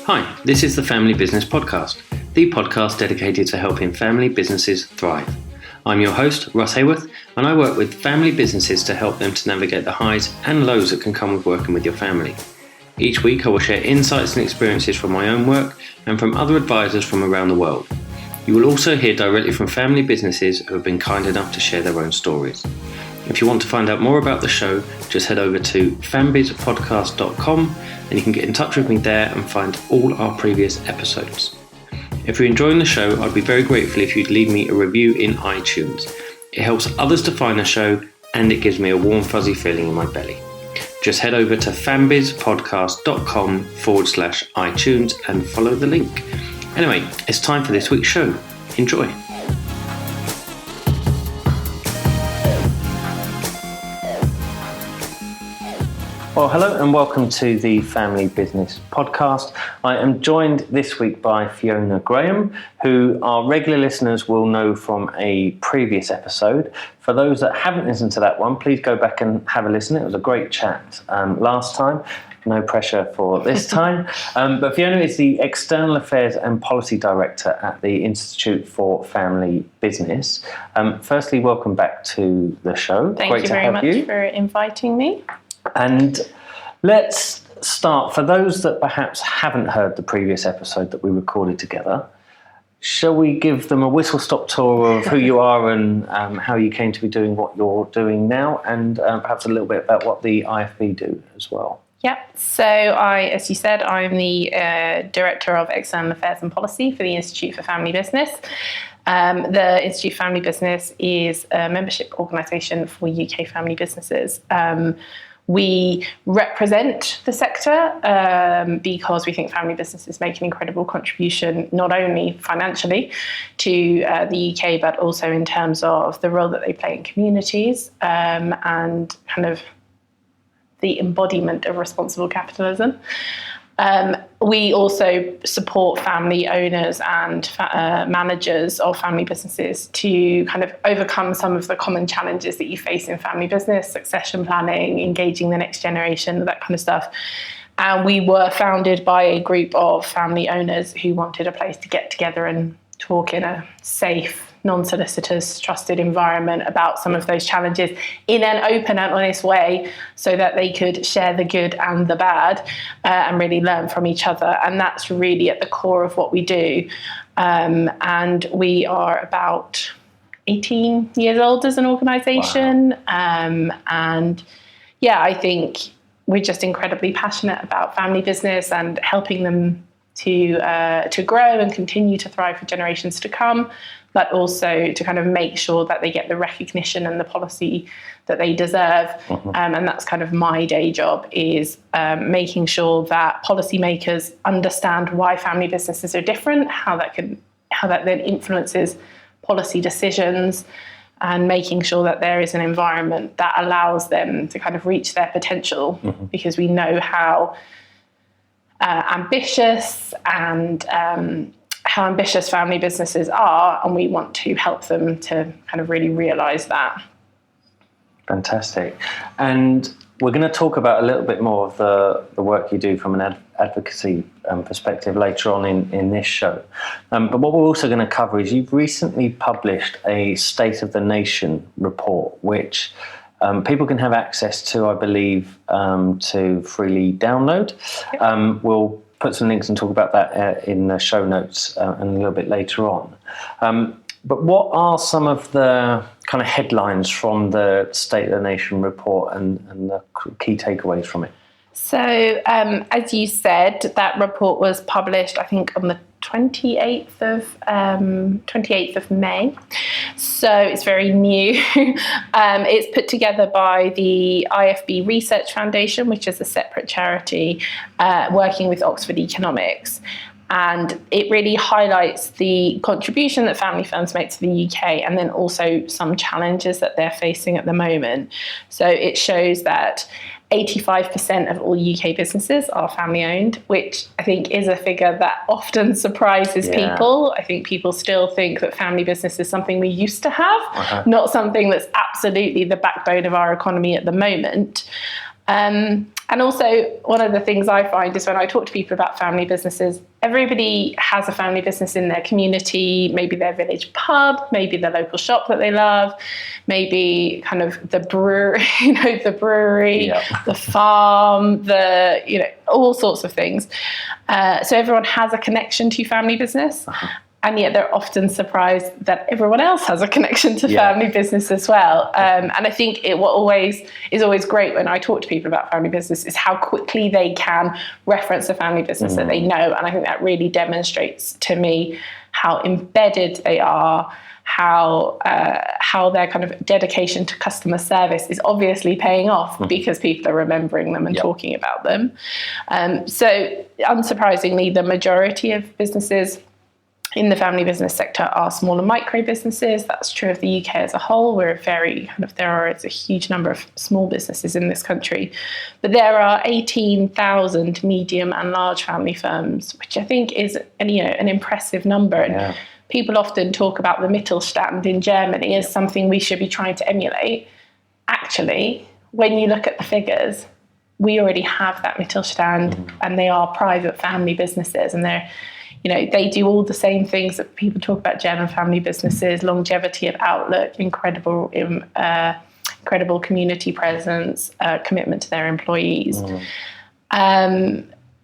Hi, this is the Family Business Podcast, the podcast dedicated to helping family businesses thrive. I'm your host, Russ Hayworth, and I work with family businesses to help them to navigate the highs and lows that can come with working with your family. Each week I will share insights and experiences from my own work and from other advisors from around the world. You will also hear directly from family businesses who have been kind enough to share their own stories. If you want to find out more about the show, just head over to fambizpodcast.com and you can get in touch with me there and find all our previous episodes. If you're enjoying the show, I'd be very grateful if you'd leave me a review in iTunes. It helps others to find the show and it gives me a warm fuzzy feeling in my belly. Just head over to fambizpodcast.com/iTunes and follow the link. Anyway, it's time for this week's show. Enjoy. Well, hello and welcome to the Family Business Podcast. I am joined this week by Fiona Graham, who our regular listeners will know from a previous episode. For those that haven't listened to that one, please go back and have a listen. It was a great chat last time. No pressure for this time. But Fiona is the External Affairs and Policy Director at the Institute for Family Business. Firstly, welcome back to the show. Thank you very much for inviting me. And let's start, for those that perhaps haven't heard the previous episode that we recorded together, shall we give them a whistle-stop tour of who you are and how you came to be doing what you're doing now, and perhaps a little bit about what the IFB do as well? Yeah, so as you said, I'm the Director of External Affairs and Policy for the Institute for Family Business. The Institute for Family Business is a membership organisation for UK family businesses. We represent the sector because we think family businesses make an incredible contribution, not only financially to the UK, but also in terms of the role that they play in communities and kind of the embodiment of responsible capitalism. We also support family owners and managers of family businesses to kind of overcome some of the common challenges that you face in family business, succession planning, engaging the next generation, that kind of stuff. And we were founded by a group of family owners who wanted a place to get together and talk in a safe, non-solicitous, trusted environment about some of those challenges in an open and honest way so that they could share the good and the bad and really learn from each other. And that's really at the core of what we do. And we are about 18 years old as an organisation. Wow. And yeah, I think we're just incredibly passionate about family business and helping them to grow and continue to thrive for generations to come, but also to kind of make sure that they get the recognition and the policy that they deserve. Mm-hmm. And that's kind of my day job, is making sure that policymakers understand why family businesses are different, how that then influences policy decisions, and making sure that there is an environment that allows them to kind of reach their potential, mm-hmm. because we know how ambitious and how ambitious family businesses are, and we want to help them to kind of really realise that. Fantastic. And we're going to talk about a little bit more of the work you do from an advocacy perspective later on in this show. But what we're also going to cover is you've recently published a State of the Nation report, which people can have access to, I believe, to freely download. Yep. We'll put some links and talk about that in the show notes and a little bit later on. But what are some of the kind of headlines from the State of the Nation report and the key takeaways from it? So, as you said, that report was published, I think, on the 28th of May. So it's very new. It's put together by the IFB Research Foundation, which is a separate charity working with Oxford Economics. And it really highlights the contribution that family firms make to the UK, and then also some challenges that they're facing at the moment. So it shows that 85% of all UK businesses are family owned, which I think is a figure that often surprises people. I think people still think that family business is something we used to have, not something that's absolutely the backbone of our economy at the moment. And also, one of the things I find is when I talk to people about family businesses, everybody has a family business in their community, maybe their village pub, maybe the local shop that they love, maybe kind of the brewery, the farm, all sorts of things. So everyone has a connection to family business. And yet they're often surprised that everyone else has a connection to family business as well. And I think what is always great when I talk to people about family business is how quickly they can reference a family business that they know. And I think that really demonstrates to me how embedded they are, how their kind of dedication to customer service is obviously paying off because people are remembering them and talking about them. So unsurprisingly, the majority of businesses in the family business sector are small and micro businesses. That's true of the UK as a whole. It's a huge number of small businesses in this country, but there are 18,000 medium and large family firms, which I think is an impressive number. And people often talk about the Mittelstand in Germany as something we should be trying to emulate. Actually, when you look at the figures, we already have that Mittelstand, and they are private family businesses, and they do all the same things that people talk about German family businesses: longevity of outlook, incredible community presence, commitment to their employees.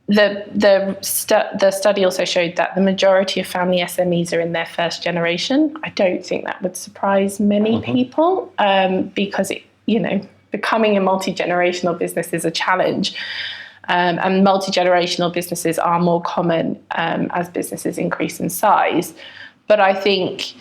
The study also showed that the majority of family SMEs are in their first generation. I don't think that would surprise many people, because becoming a multi-generational business is a challenge. And multi-generational businesses are more common as businesses increase in size. But I think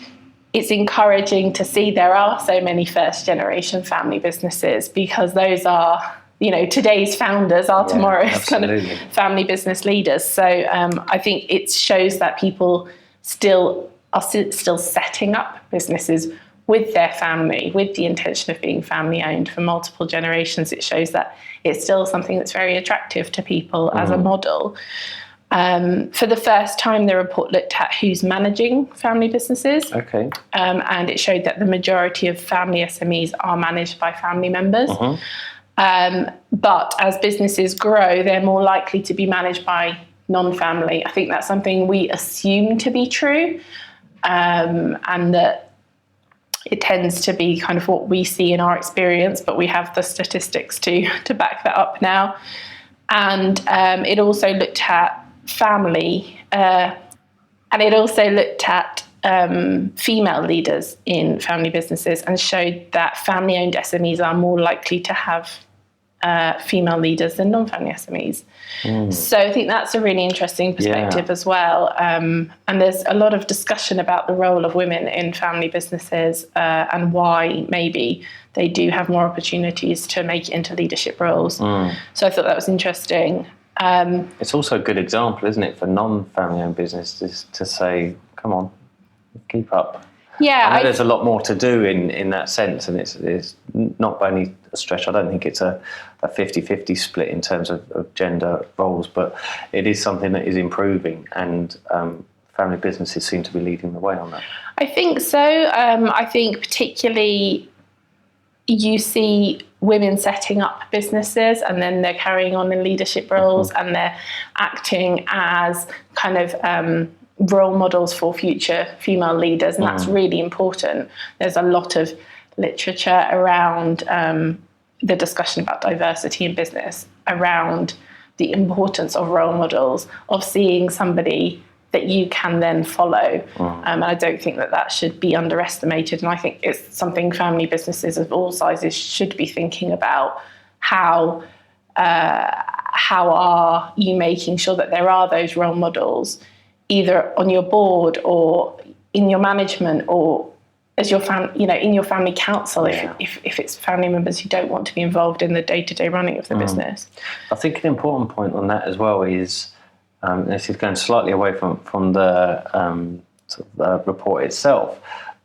it's encouraging to see there are so many first-generation family businesses, because those are, today's founders are tomorrow's kind of family business leaders. So I think it shows that people still setting up businesses with their family, with the intention of being family-owned for multiple generations. It shows that it's still something that's very attractive to people as a model. For the first time, the report looked at who's managing family businesses. Okay. And it showed that the majority of family SMEs are managed by family members. But as businesses grow, they're more likely to be managed by non-family. I think that's something we assume to be true, and that it tends to be kind of what we see in our experience, but we have the statistics to back that up now. And it also looked at family, and it also looked at female leaders in family businesses, and showed that family-owned SMEs are more likely to have female leaders than non-family SMEs. So I think that's a really interesting perspective as well. And there's a lot of discussion about the role of women in family businesses, and why maybe they do have more opportunities to make it into leadership roles. So I thought that was interesting. It's also a good example, isn't it, for non-family owned businesses to say, come on, keep up. Yeah, I know there's a lot more to do in that sense, and it's not by any stretch. I don't think it's a 50-50 split in terms of gender roles, but it is something that is improving, and family businesses seem to be leading the way on that. I think so. I think particularly you see women setting up businesses, and then they're carrying on in leadership roles, and they're acting as kind of role models for future female leaders, and that's really important. There's a lot of literature around the discussion about diversity in business, around the importance of role models, of seeing somebody that you can then follow. And I don't think that should be underestimated. And I think it's something family businesses of all sizes should be thinking about. How are you making sure that there are those role models, either on your board or in your management, or as your in your family council, if it's family members who don't want to be involved in the day-to-day running of the business. I think an important point on that as well is, this is going slightly away from the report itself,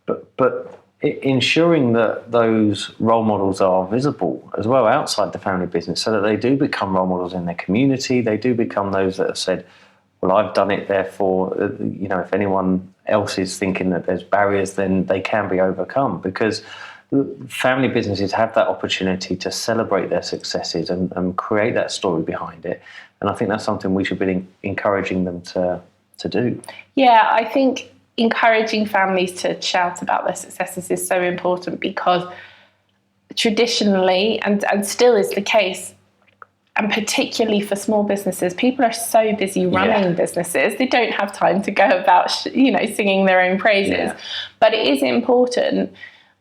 but ensuring that those role models are visible as well outside the family business, so that they do become role models in their community. They do become those that have said, well, I've done it, therefore, if anyone else is thinking that there's barriers, then they can be overcome. Because family businesses have that opportunity to celebrate their successes and create that story behind it. And I think that's something we should be encouraging them to do. Yeah, I think encouraging families to shout about their successes is so important, because traditionally, and still is the case, and particularly for small businesses, people are so busy running businesses, they don't have time to go about, singing their own praises. Yeah. But it is important,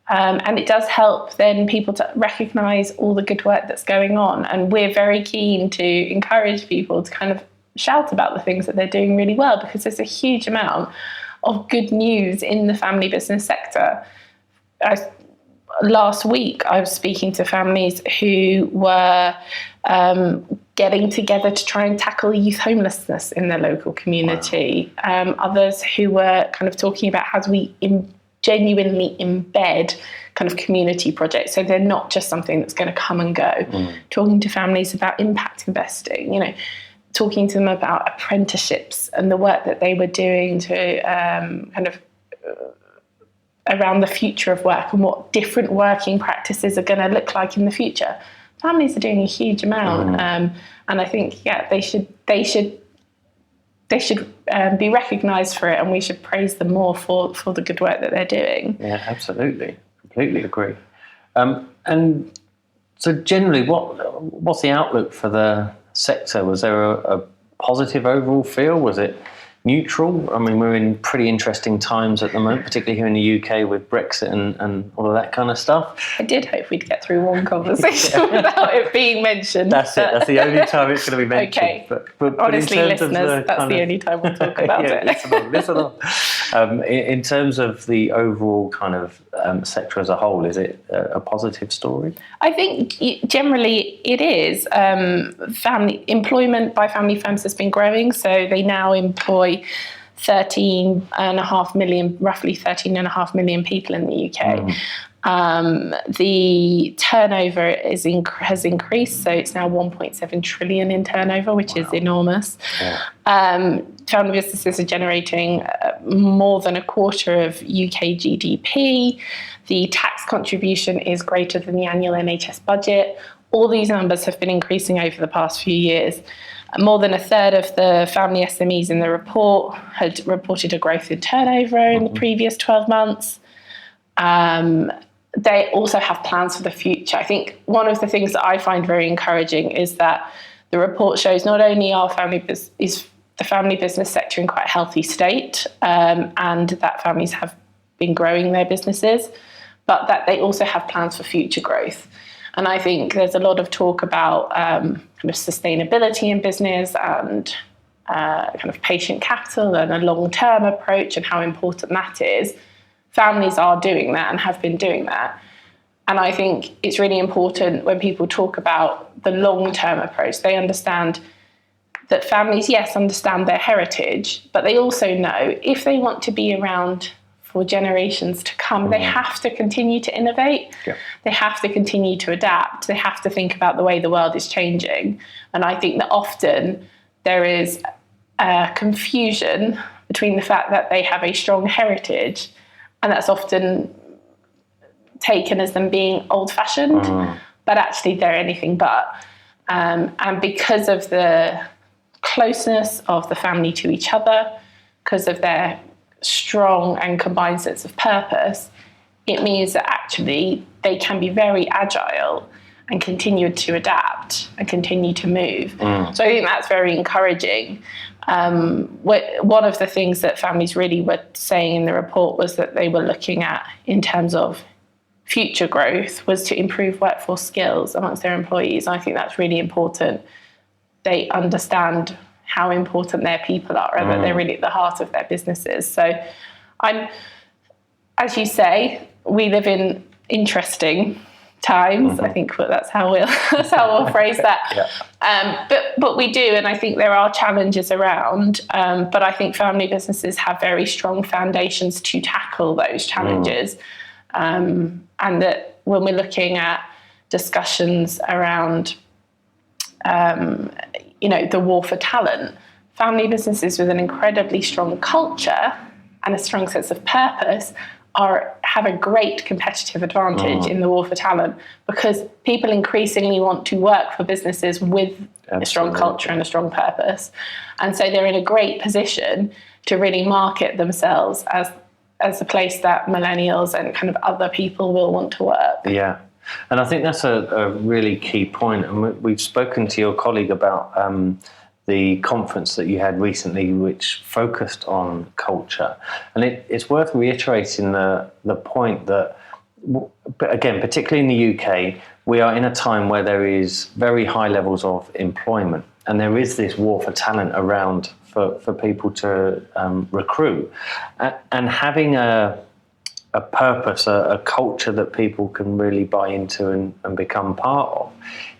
and it does help then people to recognise all the good work that's going on. And we're very keen to encourage people to kind of shout about the things that they're doing really well, because there's a huge amount of good news in the family business sector. Last week, I was speaking to families who were getting together to try and tackle youth homelessness in their local community. Wow. Others who were kind of talking about how do we genuinely embed kind of community projects, so they're not just something that's going to come and go. Talking to families about impact investing, talking to them about apprenticeships and the work that they were doing to around the future of work and what different working practices are going to look like in the future. Families are doing a huge amount, and I think they should be recognised for it, and we should praise them more for the good work that they're doing. Yeah, absolutely, completely agree. And so, generally, what's the outlook for the sector? Was there a positive overall feel? Was it neutral? I mean, we're in pretty interesting times at the moment, particularly here in the UK with Brexit and all of that kind of stuff. I did hope we'd get through one conversation without it being mentioned. That's it. That's the only time it's going to be mentioned. Okay. But honestly, listeners, that's the only time we'll talk about it. Listen on. In terms of the overall kind of sector as a whole, is it a positive story? I think generally it is. Family employment by family firms has been growing, so they now employ roughly 13.5 million people in the UK. The turnover has increased, so it's now 1.7 trillion in turnover, which is enormous. Yeah. Family businesses are generating more than a quarter of UK GDP. The tax contribution is greater than the annual NHS budget. All these numbers have been increasing over the past few years. More than a third of the family SMEs in the report had reported a growth in turnover in the previous 12 months. They also have plans for the future. I think one of the things that I find very encouraging is that the report shows not only is the family business sector in quite a healthy state, and that families have been growing their businesses, but that they also have plans for future growth. And I think there's a lot of talk about kind of sustainability in business and kind of patient capital and a long-term approach and how important that is. Families are doing that and have been doing that. And I think it's really important when people talk about the long-term approach, they understand that families, yes, understand their heritage, but they also know if they want to be around for generations to come, they have to continue to innovate. Yeah. They have to continue to adapt. They have to think about the way the world is changing. And I think that often there is a confusion between the fact that they have a strong heritage, and that's often taken as them being old-fashioned, but actually they're anything but. And because of the closeness of the family to each other, because of their strong and combined sense of purpose, it means that actually they can be very agile and continue to adapt and continue to move. So I think that's very encouraging. One of the things that families really were saying in the report was that they were looking at in terms of future growth was to improve workforce skills amongst their employees. And I think that's really important. They understand how important their people are and that they're really at the heart of their businesses. So as you say, we live in interesting times. I think that's how we'll phrase that. But we do, and I think there are challenges around. But I think family businesses have very strong foundations to tackle those challenges. And that when we're looking at discussions around the war for talent, family businesses with an incredibly strong culture and a strong sense of purpose have a great competitive advantage in the war for talent, because people increasingly want to work for businesses with a strong culture and a strong purpose. And so they're in a great position to really market themselves as a place that millennials and kind of other people will want to work. Yeah. And I think that's a really key point. And we've spoken to your colleague about the conference that you had recently, which focused on culture. And it's worth reiterating the point that, again, particularly in the UK, we are in a time where there is very high levels of employment. And there is this war for talent around for people to recruit. And having a purpose, a culture that people can really buy into and become part of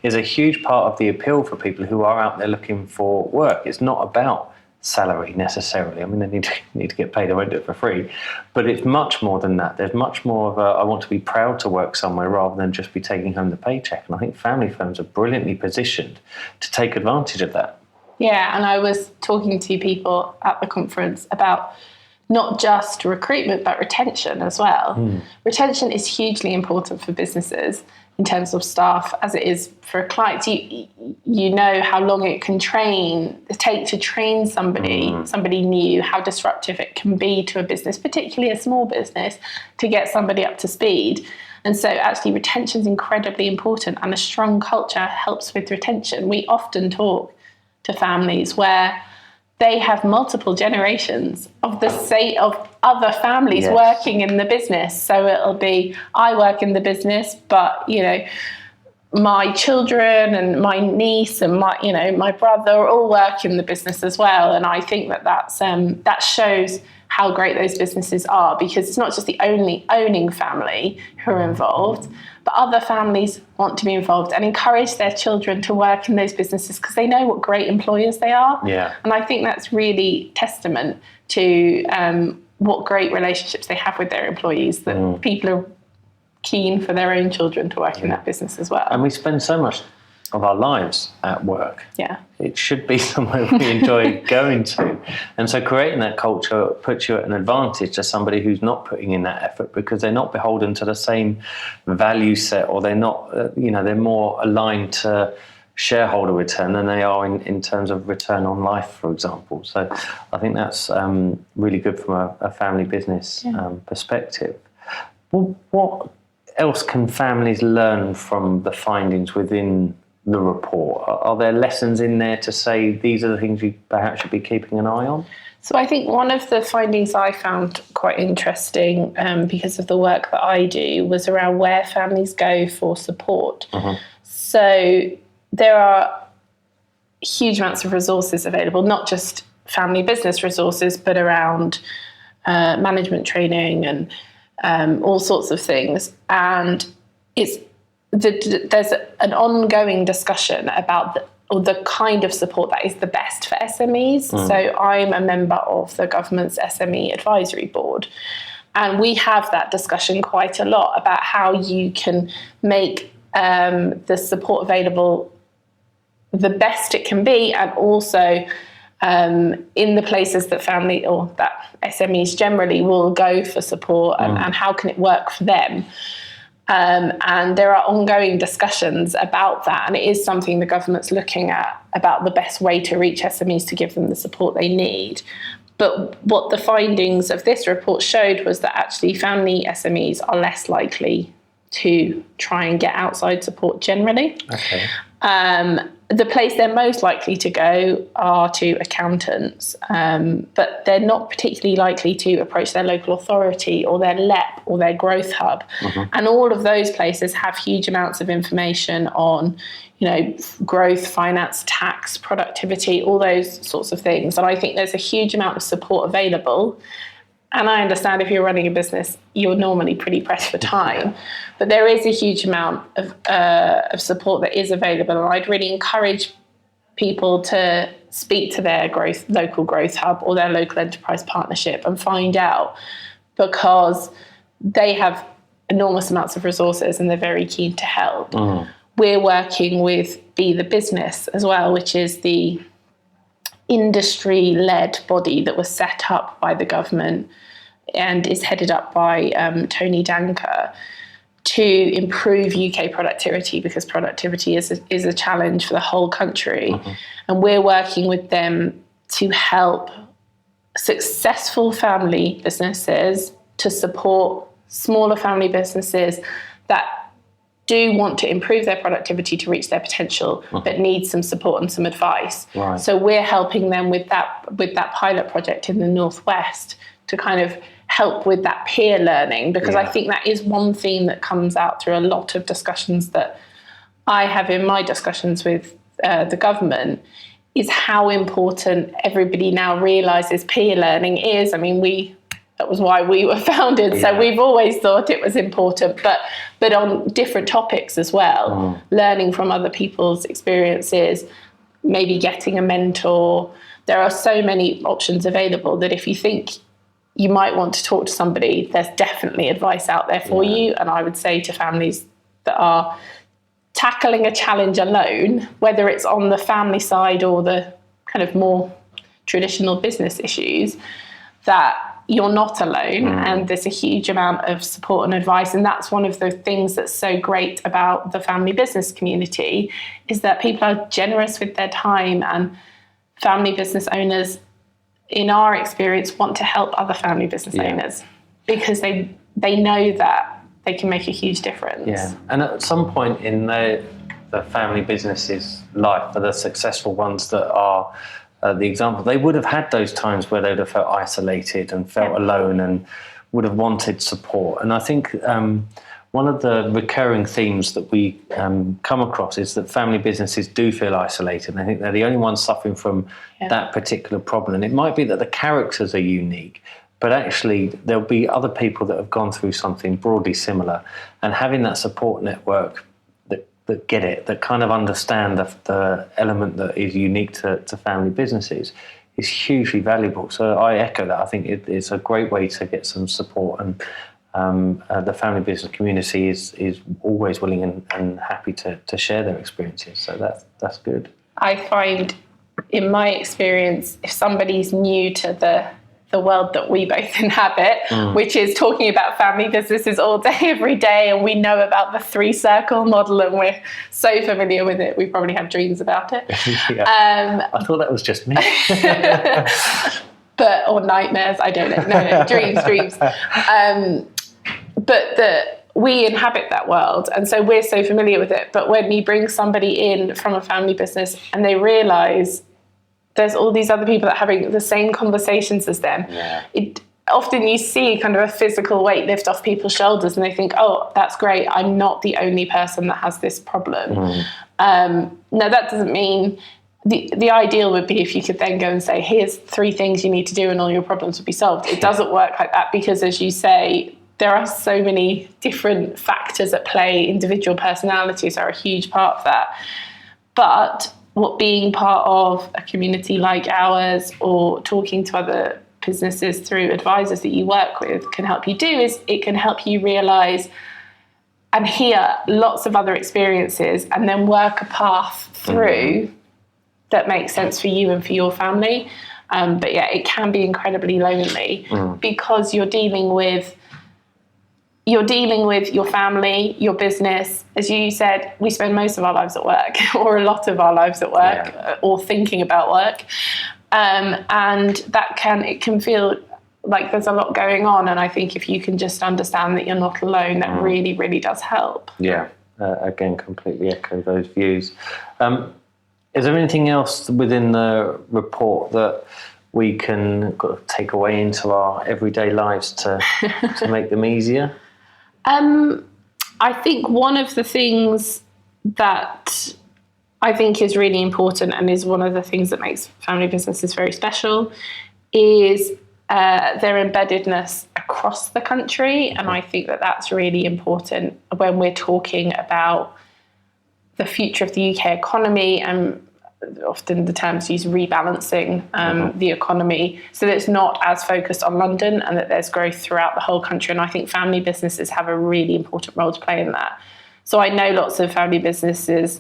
is a huge part of the appeal for people who are out there looking for work. It's not about salary necessarily. I mean, they need to get paid. I won't do it for free. But it's much more than that. There's much more of I want to be proud to work somewhere rather than just be taking home the paycheck. And I think family firms are brilliantly positioned to take advantage of that. Yeah, and I was talking to people at the conference about not just recruitment, but retention as well. Retention is hugely important for businesses in terms of staff, as it is for clients. You know how long it can take to train somebody new, how disruptive it can be to a business, particularly a small business, to get somebody up to speed. And so actually retention is incredibly important, and a strong culture helps with retention. We often talk to families where they have multiple generations of other families working in the business. So it'll be, I work in the business, but my children and my niece and my brother all work in the business as well. And I think that shows how great those businesses are, because it's not just the only owning family who are involved, but other families want to be involved and encourage their children to work in those businesses because they know what great employers they are. Yeah. And I think that's really testament to what great relationships they have with their employees, that people are keen for their own children to work in that business as well. And we spend so much of our lives at work. Yeah. It should be somewhere we enjoy going to. And so creating that culture puts you at an advantage to somebody who's not putting in that effort, because they're not beholden to the same value set, or they're not, they're more aligned to shareholder return than they are in terms of return on life, for example. So I think that's really good from a family business perspective. Well, what else can families learn from the findings within the report? Are there lessons in there to say these are the things you perhaps should be keeping an eye on? So I think one of the findings I found quite interesting because of the work that I do was around where families go for support. So there are huge amounts of resources available, not just family business resources, but around management training and all sorts of things. And there's an ongoing discussion about the kind of support that is the best for SMEs. So I'm a member of the government's SME advisory board, and we have that discussion quite a lot about how you can make the support available the best it can be, and also in the places that family or that SMEs generally will go for support, and how can it work for them. And there are ongoing discussions about that, and it is something the government's looking at, about the best way to reach SMEs to give them the support they need. But what the findings of this report showed was that actually family SMEs are less likely to try and get outside support generally. Okay. The place they're most likely to go are to accountants, but they're not particularly likely to approach their local authority or their LEP or their growth hub. And all of those places have huge amounts of information on, growth, finance, tax, productivity, all those sorts of things. And I think there's a huge amount of support available. And I understand if you're running a business, you're normally pretty pressed for time, but there is a huge amount of support that is available. And I'd really encourage people to speak to their local growth hub or their local enterprise partnership and find out, because they have enormous amounts of resources and they're very keen to help. We're working with Be the Business as well, which is the industry-led body that was set up by the government and is headed up by Tony Danker, to improve UK productivity, because productivity is a challenge for the whole country. And we're working with them to help successful family businesses to support smaller family businesses that do want to improve their productivity to reach their potential, but need some support and some advice. Right. So we're helping them with that pilot project in the Northwest to kind of help with that peer learning, because I think that is one theme that comes out through a lot of discussions that I have in my discussions with the government, is how important everybody now realises peer learning is. I mean, that was why we were founded, so we've always thought it was important, but on different topics as well, learning from other people's experiences, maybe getting a mentor. There are so many options available that if you think you might want to talk to somebody, there's definitely advice out there for you. And I would say to families that are tackling a challenge alone, whether it's on the family side or the kind of more traditional business issues, that you're not alone, and there's a huge amount of support and advice. And that's one of the things that's so great about the family business community, is that people are generous with their time, and family business owners, in our experience, want to help other family business owners, because they know that they can make a huge difference. Yeah, and at some point in the family business's life, for the successful ones that are the example, they would have had those times where they would have felt isolated and felt alone and would have wanted support. And I think one of the recurring themes that we come across is that family businesses do feel isolated, and I think they're the only ones suffering from that particular problem. And it might be that the characters are unique, but actually there'll be other people that have gone through something broadly similar, and having that support network that get it, that kind of understand the element that is unique to family businesses, is hugely valuable. So I echo that. I think it's a great way to get some support, and the family business community is always willing and happy to share their experiences. So that's good. I find, in my experience, if somebody's new to the world that we both inhabit, which is talking about family businesses all day, every day, and we know about the 3-circle model, and we're so familiar with it, we probably have dreams about it. I thought that was just me. Or nightmares, I don't know. No, dreams. But we inhabit that world, and so we're so familiar with it. But when you bring somebody in from a family business and they realise there's all these other people that are having the same conversations as them, often you see kind of a physical weight lift off people's shoulders, and they think, oh, that's great, I'm not the only person that has this problem. Now, that doesn't mean... The ideal would be if you could then go and say, here's 3 things you need to do and all your problems would be solved. It doesn't work like that, because, as you say, there are so many different factors at play. Individual personalities are a huge part of that. But what being part of a community like ours, or talking to other businesses through advisors that you work with, can help you do is it can help you realise and hear lots of other experiences, and then work a path through that makes sense for you and for your family. But yeah, it can be incredibly lonely, because you're dealing with your family, your business. As you said, we spend most of our lives at work, or a lot of our lives at work, or thinking about work. And it can feel like there's a lot going on. And I think if you can just understand that you're not alone, that really, really does help. Yeah, again, completely echo those views. Is there anything else within the report that we can take away into our everyday lives to make them easier? I think one of the things that I think is really important, and is one of the things that makes family businesses very special, is their embeddedness across the country. And I think that that's really important when we're talking about the future of the UK economy, and often the terms use rebalancing the economy, so that it's not as focused on London, and that there's growth throughout the whole country. And I think family businesses have a really important role to play in that. So I know lots of family businesses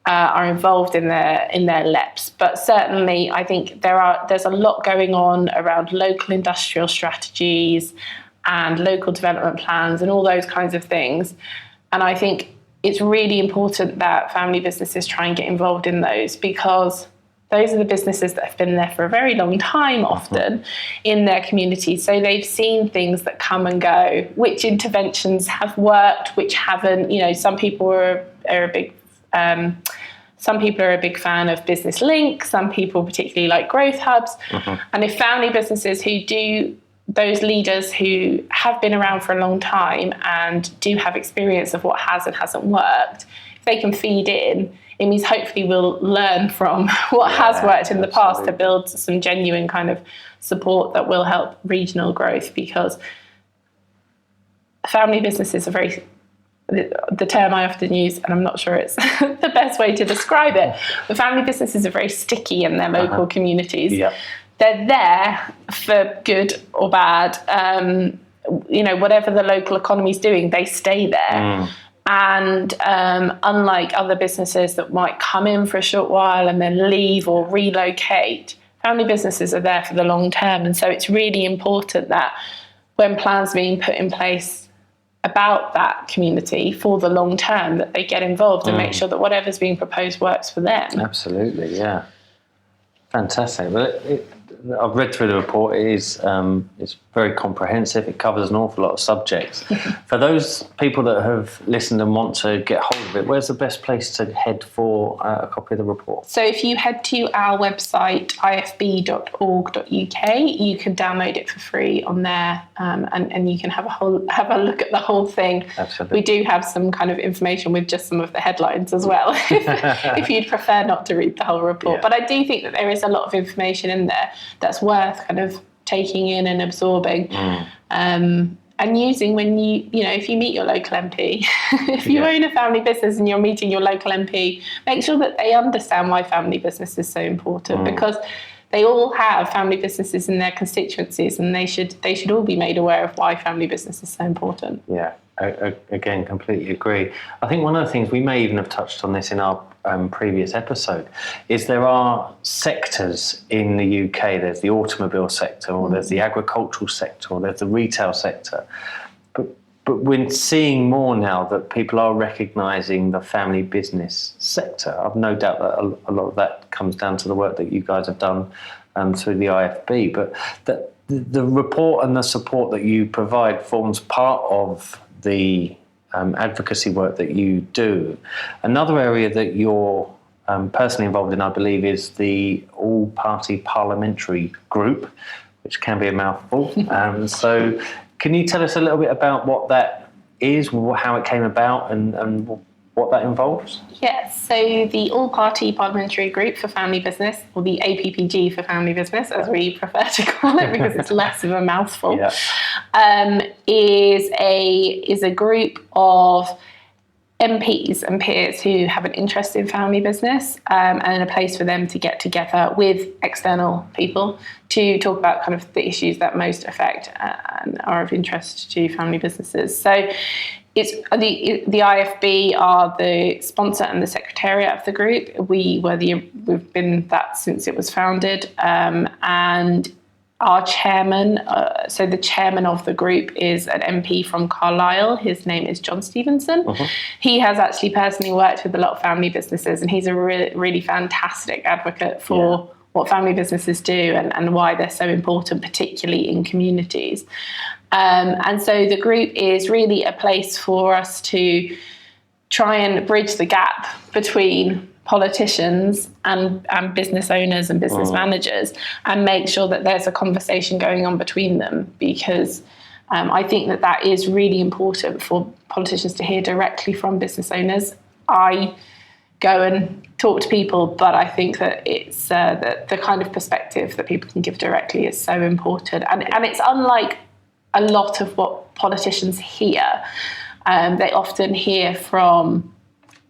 are involved in their LEPs. But certainly, I think there's a lot going on around local industrial strategies and local development plans and all those kinds of things. And I think it's really important that family businesses try and get involved in those, because those are the businesses that have been there for a very long time, often in their communities. So they've seen things that come and go, which interventions have worked, which haven't. Some people are a big fan of Business Link. Some people particularly like growth hubs. And if family businesses those leaders who have been around for a long time and do have experience of what has and hasn't worked, if they can feed in, it means hopefully we'll learn from what has worked in the past to build some genuine kind of support that will help regional growth. Because family businesses are the term I often use, and I'm not sure it's the best way to describe it, but family businesses are very sticky in their local communities. They're there for good or bad. Whatever the local economy is doing, they stay there. And unlike other businesses that might come in for a short while and then leave or relocate, family businesses are there for the long term. And so it's really important that when plans are being put in place about that community for the long term, that they get involved and make sure that whatever's being proposed works for them. Absolutely, yeah. Fantastic. Well, I've read through the report. It's very comprehensive. It covers an awful lot of subjects. For those people that have listened and want to get hold of it, where's the best place to head for a copy of the report? So if you head to our website, ifb.org.uk, you can download it for free on there, and you can have a look at the whole thing. Absolutely. We do have some kind of information with just some of the headlines as well, if you'd prefer not to read the whole report. But I do think that there is a lot of information in there that's worth kind of taking in and absorbing, and using when if you meet your local MP, if you own a family business and you're meeting your local MP, make sure that they understand why family business is so important, because they all have family businesses in their constituencies, and they should all be made aware of why family business is so important. Yeah, again, completely agree. I think one of the things, we may even have touched on this in our previous episode, is there are sectors in the UK. There's the automobile sector, or there's the agricultural sector, or there's the retail sector. But we're seeing more now that people are recognising the family business sector. I've no doubt that a lot of that comes down to the work that you guys have done through the IFB. But the report and the support that you provide forms part of the advocacy work that you do. Another area that you're personally involved in, I believe, is the all-party parliamentary group, which can be a mouthful. So can you tell us a little bit about what that is, how it came about, and what that involves? Yes, so the All-Party Parliamentary Group for Family Business, or the APPG for Family Business, as we prefer to call it, because it's less of a mouthful, is a group of MPs and peers who have an interest in family business, and a place for them to get together with external people to talk about kind of the issues that most affect and are of interest to family businesses. So it's the IFB are the sponsor and the secretariat of the group. We've been that since it was founded, and our chairman, so the chairman of the group is an MP from Carlisle. His name is John Stevenson. He has actually personally worked with a lot of family businesses, and he's a really fantastic advocate for what family businesses do and why they're so important, particularly in communities. And so the group is really a place for us to try and bridge the gap between politicians and business owners and business managers, and make sure that there's a conversation going on between them, because I think that is really important for politicians to hear directly from business owners. I go and talk to people, but I think that it's the kind of perspective that people can give directly is so important, and it's unlike a lot of what politicians hear. They often hear from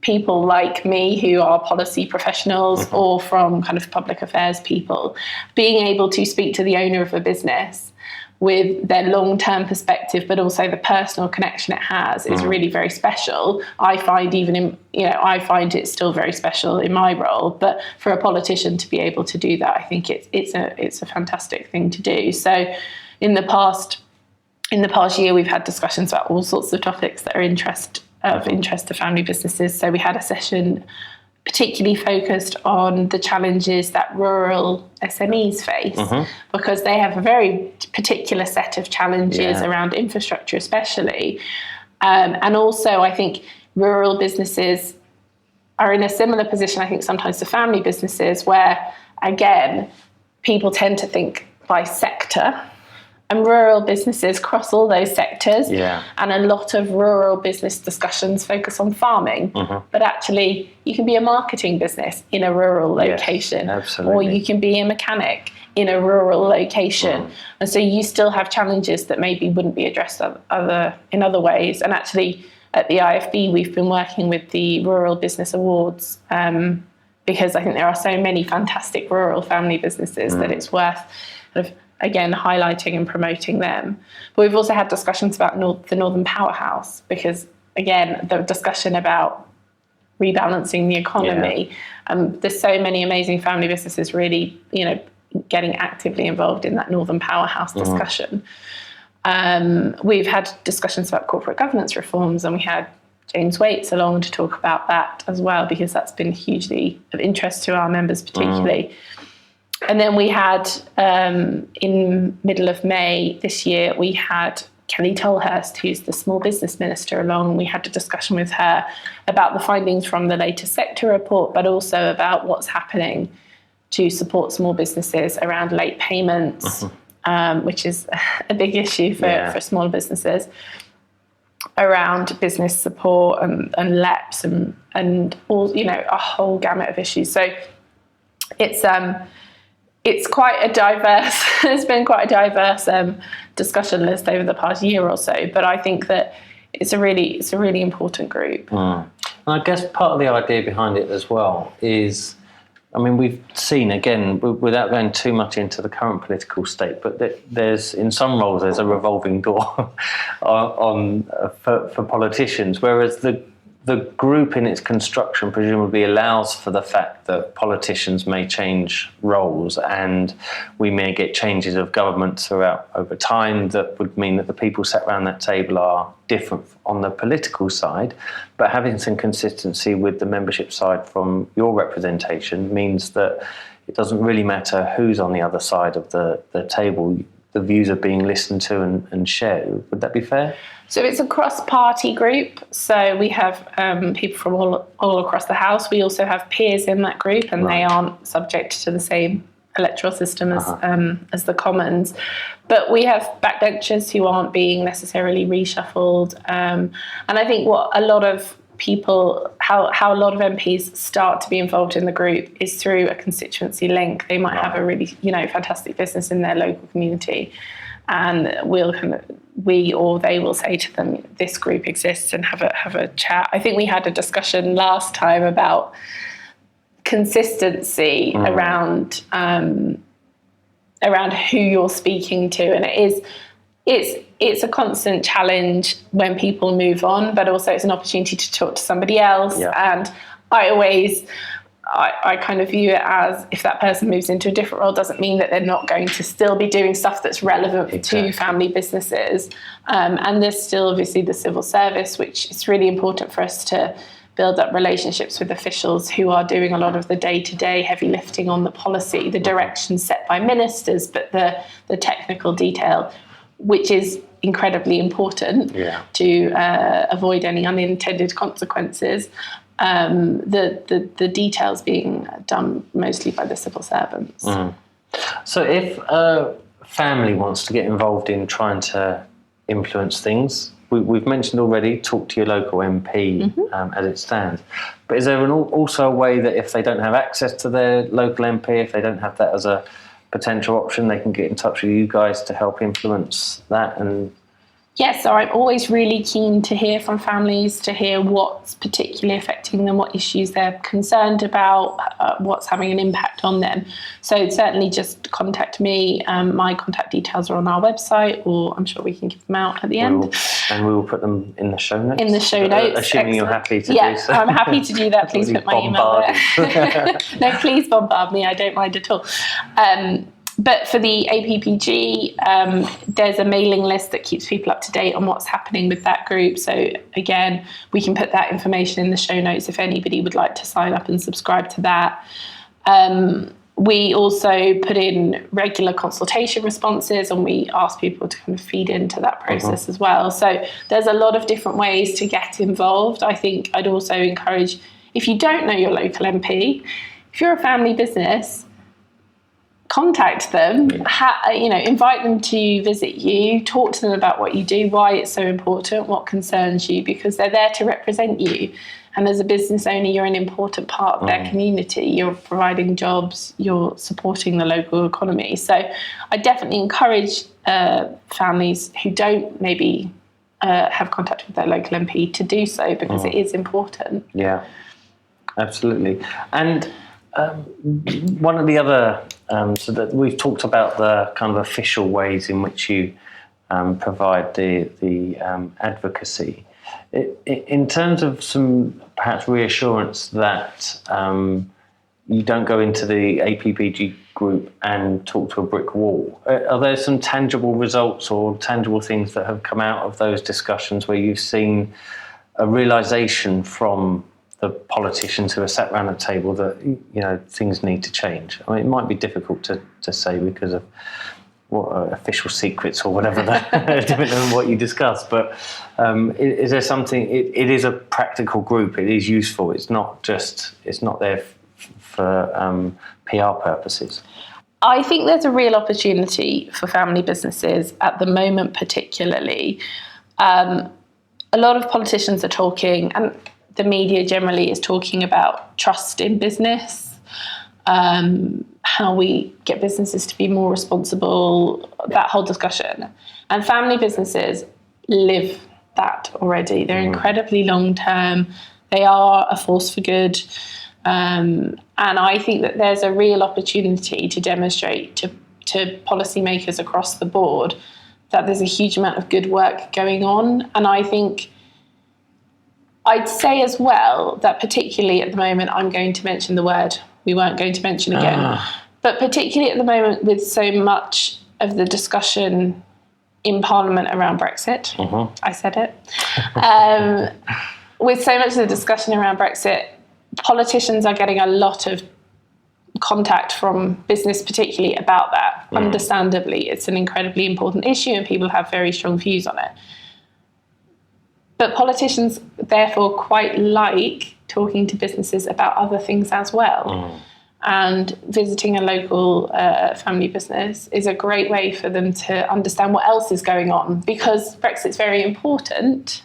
people like me who are policy professionals, or from kind of public affairs people. Being able to speak to the owner of a business with their long-term perspective, but also the personal connection it has is really very special. I find I find it still very special in my role, but for a politician to be able to do that, I think it's a fantastic thing to do. So in the past year, we've had discussions about all sorts of topics that are of interest to family businesses. So we had a session particularly focused on the challenges that rural SMEs face, because they have a very particular set of challenges around infrastructure especially. And also I think rural businesses are in a similar position, I think, sometimes to family businesses, where, again, people tend to think by sector. And rural businesses cross all those sectors. Yeah. And a lot of rural business discussions focus on farming. But actually, you can be a marketing business in a rural location. Yes, absolutely. Or you can be a mechanic in a rural location. And so you still have challenges that maybe wouldn't be addressed in other ways. And actually, at the IFB, we've been working with the Rural Business Awards because I think there are so many fantastic rural family businesses that it's worth kind of, again, highlighting and promoting them. But we've also had discussions about the Northern Powerhouse, because, again, the discussion about rebalancing the economy. There's so many amazing family businesses really, getting actively involved in that Northern Powerhouse discussion. We've had discussions about corporate governance reforms, and we had James Waits along to talk about that as well, because that's been hugely of interest to our members particularly. And then we had, in middle of May this year, we had Kelly Tolhurst, who's the Small Business Minister, along. We had a discussion with her about the findings from the latest sector report, but also about what's happening to support small businesses around late payments, which is a big issue for small businesses, around business support and LEPs and all, a whole gamut of issues. So it's quite a diverse, it's been quite a diverse discussion list over the past year or so, but I think that it's a really important group. And I guess part of the idea behind it as well is, we've seen, again, without going too much into the current political state, but there's, in some roles, there's a revolving door for politicians, whereas the group in its construction presumably allows for the fact that politicians may change roles, and we may get changes of government throughout over time that would mean that the people sat around that table are different on the political side, but having some consistency with the membership side from your representation means that it doesn't really matter who's on the other side of the table. The views are being listened to and shared. Would that be fair? So it's a cross-party group. So we have people from all across the House. We also have peers in that group, and they aren't subject to the same electoral system as the Commons. But we have backbenchers who aren't being necessarily reshuffled. And I think what a lot of people, how a lot of MPs start to be involved in the group is through a constituency link. They might have a really, fantastic business in their local community, and we or they will say to them, this group exists, and have a chat. I think we had a discussion last time about consistency around who you're speaking to, and it's a constant challenge when people move on, but also it's an opportunity to talk to somebody else. And I kind of view it as, if that person moves into a different role, doesn't mean that they're not going to still be doing stuff that's relevant to family businesses. And there's still obviously the civil service, which is really important for us to build up relationships with officials who are doing a lot of the day-to-day heavy lifting on the policy, the direction set by ministers, but the technical detail, which is incredibly important to avoid any unintended consequences. The details being done mostly by the civil servants. So if a family wants to get involved in trying to influence things, we've mentioned already, talk to your local MP as it stands. But is there also a way that if they don't have access to their local MP, if they don't have that as a potential option, they can get in touch with you guys to help influence that? And Yes, so I'm always really keen to hear from families, to hear what's particularly affecting them, what issues they're concerned about, what's having an impact on them. So certainly just contact me. My contact details are on our website, or I'm sure we can give them out at the end. And we will put them in the show notes. In the show notes. Assuming you're happy to do so. I'm happy to do that. Please put my email there. No, please bombard me. I don't mind at all. But for the APPG, there's a mailing list that keeps people up to date on what's happening with that group. So again, we can put that information in the show notes if anybody would like to sign up and subscribe to that. We also put in regular consultation responses, and we ask people to kind of feed into that process as well. So there's a lot of different ways to get involved. I think I'd also encourage, if you don't know your local MP, if you're a family business, contact them, invite them to visit you, talk to them about what you do, why it's so important, what concerns you, because they're there to represent you. And as a business owner, you're an important part of their community. You're providing jobs, you're supporting the local economy. So I definitely encourage families who don't maybe have contact with their local MP to do so, because it is important. Yeah, absolutely. And one of the other, so that we've talked about the kind of official ways in which you provide the advocacy. In terms of some perhaps reassurance that you don't go into the APPG group and talk to a brick wall, are there some tangible results or tangible things that have come out of those discussions where you've seen a realisation from the politicians who are sat around the table that things need to change? I mean, it might be difficult to say because of what official secrets or whatever that depending on what you discuss. But is there something? It is a practical group. It is useful. It's not there for PR purposes. I think there's a real opportunity for family businesses at the moment, particularly. A lot of politicians are talking, and the media generally is talking about trust in business, how we get businesses to be more responsible, that whole discussion. And family businesses live that already. They're incredibly long term. They are a force for good. And I think that there's a real opportunity to demonstrate to policymakers across the board that there's a huge amount of good work going on. And I think I'd say as well that particularly at the moment, I'm going to mention the word we weren't going to mention again, but particularly at the moment with so much of the discussion in Parliament around Brexit, I said it, with so much of the discussion around Brexit, politicians are getting a lot of contact from business particularly about that. Understandably, it's an incredibly important issue and people have very strong views on it. But politicians, therefore, quite like talking to businesses about other things as well. And visiting a local family business is a great way for them to understand what else is going on, because Brexit's very important,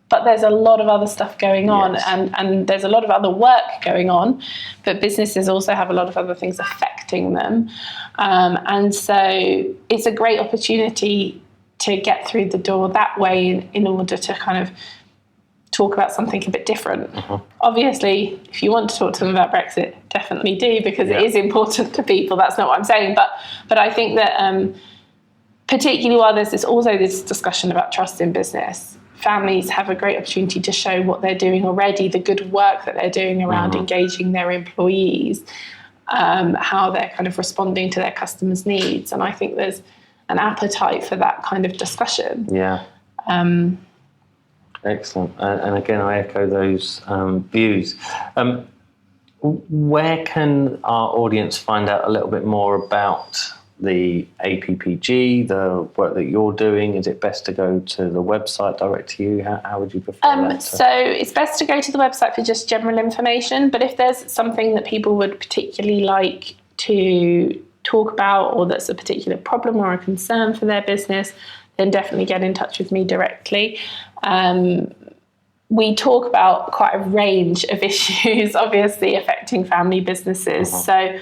but there's a lot of other stuff going on, and there's a lot of other work going on, but businesses also have a lot of other things affecting them. And so it's a great opportunity to get through the door that way in order to kind of talk about something a bit different. Obviously, if you want to talk to them about Brexit, definitely do, because it is important to people. That's not what I'm saying. But I think that particularly while there's also this discussion about trust in business, families have a great opportunity to show what they're doing already, the good work that they're doing around engaging their employees, how they're kind of responding to their customers' needs. And I think there's an appetite for that kind of discussion. Excellent. And again, I echo those views. Where can our audience find out a little bit more about the APPG, the work that you're doing? Is it best to go to the website direct to you? How would you prefer that? So it's best to go to the website for just general information, but if there's something that people would particularly like to talk about, or that's a particular problem or a concern for their business, then definitely get in touch with me directly. We talk about quite a range of issues, obviously affecting family businesses. So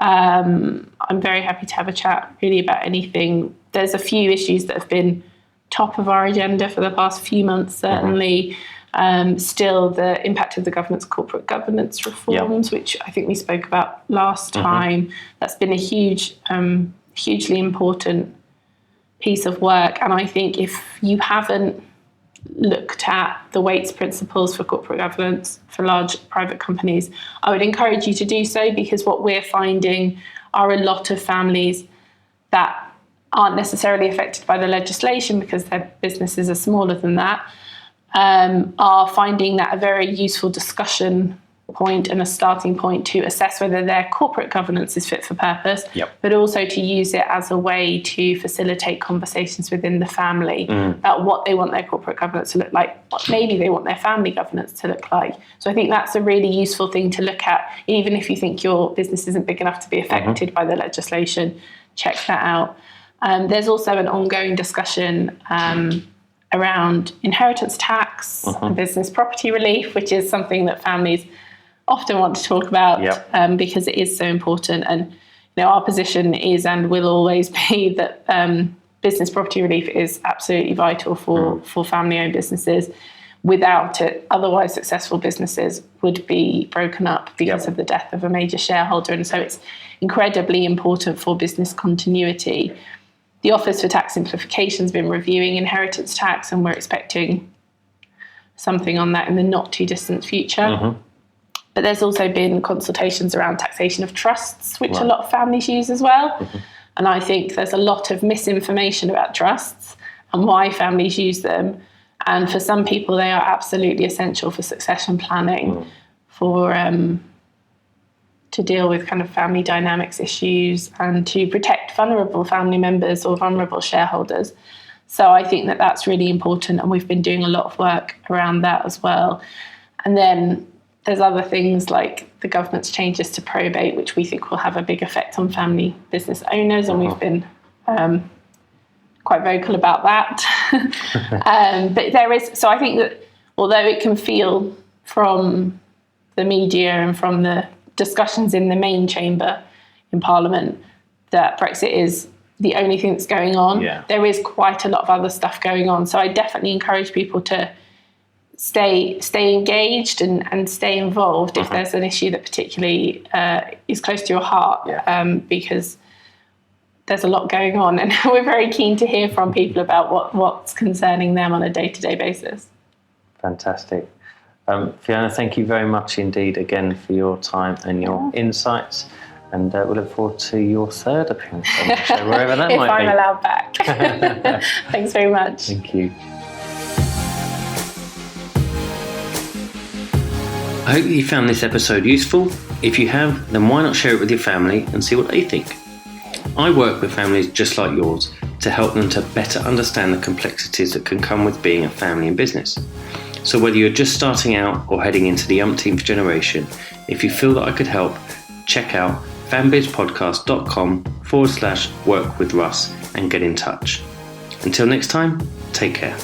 I'm very happy to have a chat really about anything. There's a few issues that have been top of our agenda for the past few months, certainly. Still, the impact of the government's corporate governance reforms, which I think we spoke about last time, that's been a hugely important piece of work. And I think if you haven't looked at the weights principles for corporate governance for large private companies, I would encourage you to do so, because what we're finding are a lot of families that aren't necessarily affected by the legislation because their businesses are smaller than that, are finding that a very useful discussion point and a starting point to assess whether their corporate governance is fit for purpose, but also to use it as a way to facilitate conversations within the family about what they want their corporate governance to look like, what maybe they want their family governance to look like. So I think that's a really useful thing to look at, even if you think your business isn't big enough to be affected by the legislation. Check that out. There's also an ongoing discussion around inheritance tax and business property relief, which is something that families often want to talk about because it is so important. And our position is and will always be that business property relief is absolutely vital for family-owned businesses. Without it, otherwise successful businesses would be broken up because of the death of a major shareholder. And so it's incredibly important for business continuity. The Office for Tax Simplification has been reviewing inheritance tax, and we're expecting something on that in the not too distant future. But there's also been consultations around taxation of trusts, which a lot of families use as well. And I think there's a lot of misinformation about trusts and why families use them. And for some people, they are absolutely essential for succession planning, for to deal with kind of family dynamics issues and to protect vulnerable family members or vulnerable shareholders. So I think that that's really important, and we've been doing a lot of work around that as well. And then there's other things like the government's changes to probate, which we think will have a big effect on family business owners, and we've been quite vocal about that. But there is, so I think that although it can feel from the media and from the discussions in the main chamber in Parliament that Brexit is the only thing that's going on, there is quite a lot of other stuff going on. So I definitely encourage people to stay engaged and stay involved if there's an issue that particularly is close to your heart, because there's a lot going on, and we're very keen to hear from people about what's concerning them on a day-to-day basis. Fantastic. Fiona, thank you very much indeed again for your time and your insights, and we look forward to your third appearance on the show, wherever that might be. If I'm allowed back. Thanks very much. Thank you. I hope you found this episode useful. If you have, then why not share it with your family and see what they think? I work with families just like yours to help them to better understand the complexities that can come with being a family in business. So whether you're just starting out or heading into the umpteenth generation, if you feel that I could help, check out fambizpodcast.com/work with Russ and get in touch. Until next time, take care.